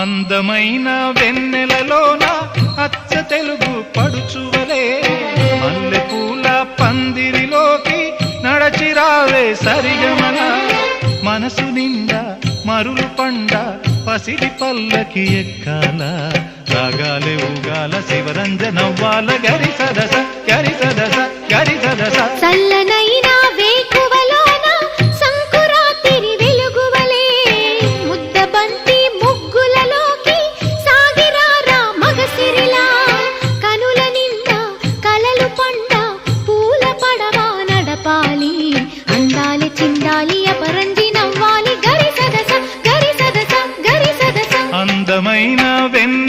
అందమైన వెన్నెలలోన అచ్చ తెలుగు పడుచువలే మల్లెపూల పందిరిలోకి నడచిరావే సరిగమల మనసు నిండా మరులు పండ పసిడి పల్లకి ఎక్కాల రాగాలే ఊగాల శివరంజనవ్వాల గరి సదస గరి సదస గరి సదస చల్లనైనా వేకువలోన సంకురాతిరి వెలుగువలే ముద్దబంతి ముగ్గులలోకి సాగిరారా మగసిరిలా కనుల నిండా కలలు పండ పూల పడవా నడపాలి అందాలి చిందాలి అపరంజి నవ్వాలి గరి సదస గరి సదస గరి సదస అందమైన వెన్న